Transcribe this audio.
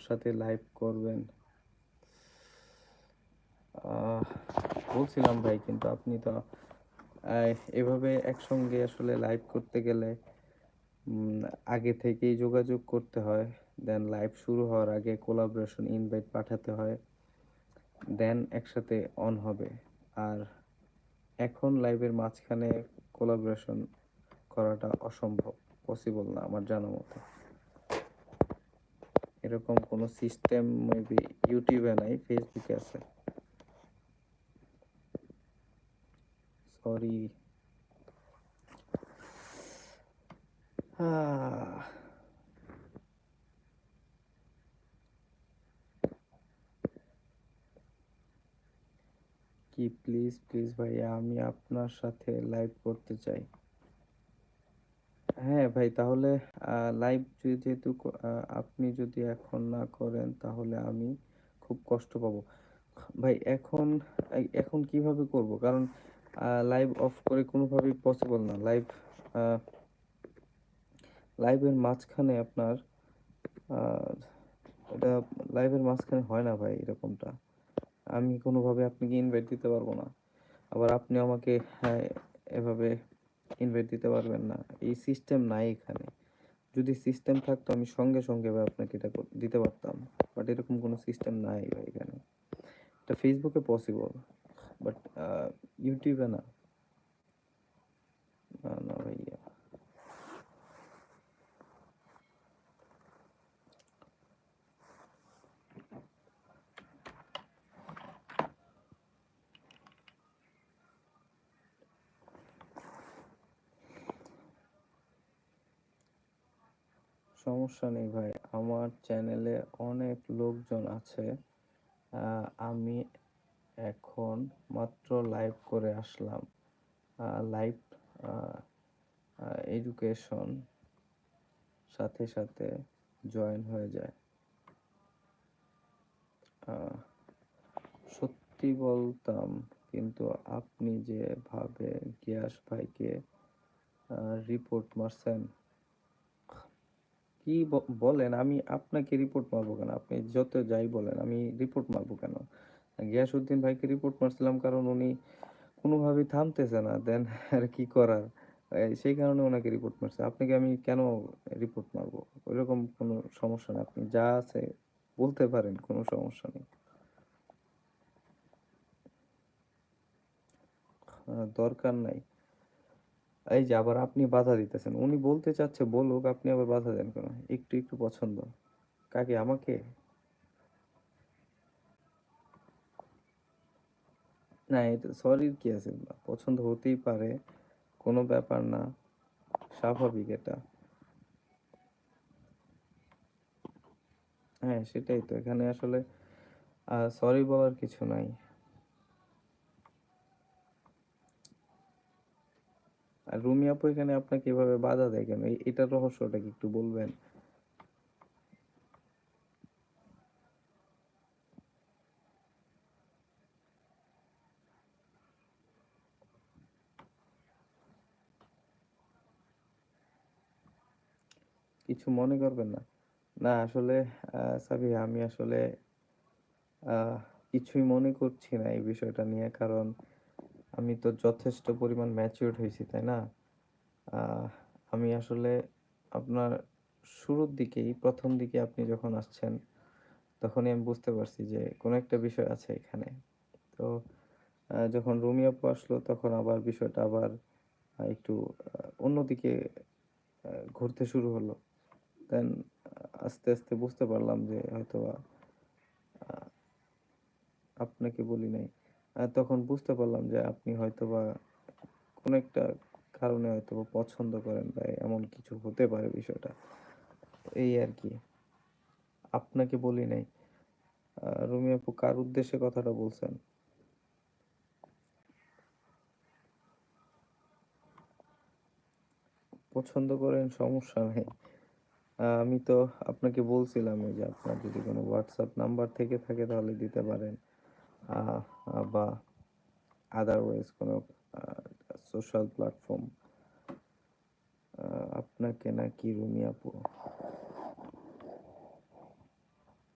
সাথে লাইভ করবেন বলছিলাম ভাই, কিন্তু আপনি তো এভাবে একসঙ্গে আসলে লাইভ করতে গেলে উম, আগে থেকেই যোগাযোগ করতে হয়, দেন লাইভ শুরু হওয়ার আগে কোলাবোরেশন ইনভাইট পাঠাতে হয়, দেন একসাথে অন হবে। আর এখন লাইভের মাঝখানে কোলাবোরেশন করাটা অসম্ভব, পসিবল না আমার জানা মতে। এরকম কোনো সিস্টেম মেবি ইউটিউবে নাই, ফেসবুকে আছে। সরি। কি প্লিজ প্লিজ ভাইয়া, আমি আপনার সাথে লাইভ করতে চাই। হ্যাঁ ভাই, তাহলে লাইভ যেহেতু আপনি যদি এখন না করেন তাহলে আমি খুব কষ্ট পাবো ভাই। এখন কিভাবে করব, কারণ লাইভ অফ করে কোনোভাবেই পসিবল না। লাইভের মাঝখানে আপনার আহ, এটা লাইভের মাঝখানে হয় না ভাই এরকমটা। আমি কোনোভাবে আপনাকে ইনভাইট দিতে পারবো না, আবার আপনি আমাকে এভাবে ইনভাইট দিতে পারবেন না। এই সিস্টেম নাই এখানে। যদি সিস্টেম থাকতো আমি সঙ্গে সঙ্গে ভাই আপনাকে এটা দিতে পারতাম, বাট এরকম কোনো সিস্টেম নাই ভাই এখানে। এটা ফেসবুকে পসিবল, বাট ইউটিউবে না। না না ভাইয়া। সমস্যা নেই ভাই, আমার চ্যানেলে অনেক লোকজন আছে। আমি এখন মাত্র লাইভ করে আসলাম। লাইভ এডুকেশন সাথে সাথে জয়েন হয়ে যায়। আহ, সত্যি বলতাম, কিন্তু আপনি যেভাবে গিয়াস ভাইকে রিপোর্ট মারছেন। কি বলেন? আমি আপনাকে রিপোর্ট মারবো কেন? আপনি যত যাই বলেন, আমি রিপোর্ট মারবো কেন? গিয়াসউদ্দিন ভাইকে রিপোর্ট মারছিলাম কারণ উনি কোনোভাবেই থামতেছে না, দেন আর কি করার, সেই কারণে ওনাকে রিপোর্ট মারছে। আপনাকে আমি কেন রিপোর্ট মারবো? ওইরকম কোনো সমস্যা নেই, আপনি যা আছে বলতে পারেন, কোনো সমস্যা নেই। দরকার নাই। এই যে আবার আপনি বাধা দিতেছেন, উনি বলতে চাচ্ছে বলুক, আপনি আবার বাধা দেন কেন? একটু একটু পছন্দ কাকে? আমাকে? না, এটা সরির কি আছে? পছন্দ হতেই পারে, কোনো ব্যাপার না, স্বাভাবিক এটা। হ্যাঁ সেটাই তো, এখানে আসলে সরি বলার কিছু নাই। আর রুমি আপু এখানে আপনাকে এভাবে বাধা দেয় কেন? এটার রহস্যটা কি একটু বলবেন? কিছু মনে করবেন না। না আসলে সাবি, আমি আসলে আহ কিছুই মনে করছি না এই বিষয়টা নিয়ে, কারণ আমি তো যথেষ্ট পরিমাণ ম্যাচিউরড হয়েছি, তাই না? আহ আমি আসলে আপনার শুরুর দিকেই, প্রথম দিকে আপনি যখন আসছেন তখনই আমি বুঝতে পারছি যে কোনো একটা বিষয় আছে এখানে। তো যখন রুমি আপু আসলো তখন আবার বিষয়টা আবার একটু অন্যদিকে ঘুরতে শুরু হলো। দেন আস্তে আস্তে বুঝতে পারলাম যে হয়তোবা আপনাকে বলি নাই। তখন বুঝতে পারলাম যে আপনি হয়তোবা কোনো একটা কারণে হয়তোবা পছন্দ করেন, বা এমন কিছু হতে পারে বিষয়টা, এই আর কি। আপনাকে বলি নাই। রুমি আপু কার উদ্দেশ্যে কথাটা বলছেন? পছন্দ করেন, সমস্যা নেই। আমি তো আপনাকে বলছিলাম যে আপনার যদি কোনো হোয়াটসঅ্যাপ নাম্বার থেকে থাকে তাহলে দিতে পারেন, বা আদারওয়াইজ কোনো সোশ্যাল প্ল্যাটফর্ম। আপনাকে নাকি রুমি আপু?